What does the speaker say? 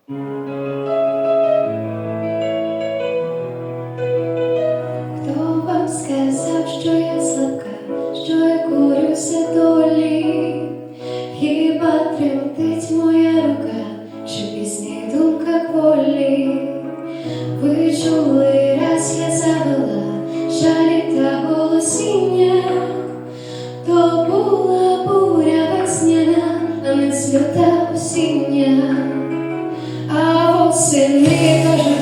Хто вам сказав, що я слабка, що я корюся долі? Хіба тремтить моя рука, чи пісні думка волі? Ви чули, раз я завела жалі та голосіння, то була буря весняна, а не сльота осіння. А восени